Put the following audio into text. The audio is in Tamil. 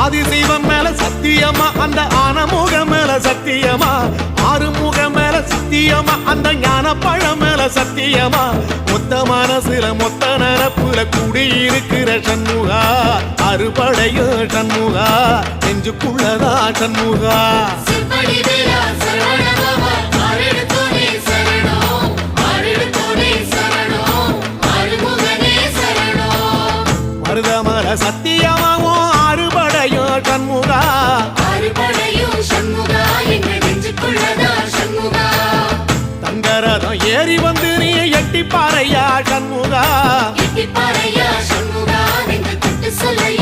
ஆதிசைவம் மேல சத்தியமா அந்த ஆனமுகம் மேல சத்தியமா ஆறுமுகம் மேல சத்தியமா அந்த ஞான பழம் மேல சத்தியமா மொத்த மனசுல மொத்த நரப்புல குடியிருக்கிற சண்முகா அறுபடையும் சண்முகா நெஞ்சுக்குள்ளதா சண்முகா மருதமல சத்தியமாவும் அறுபடையும் சண்முகா தங்கரதம் ஏறி வந்து நீ எட்டி பாறையா சண்முகா சொல்லையா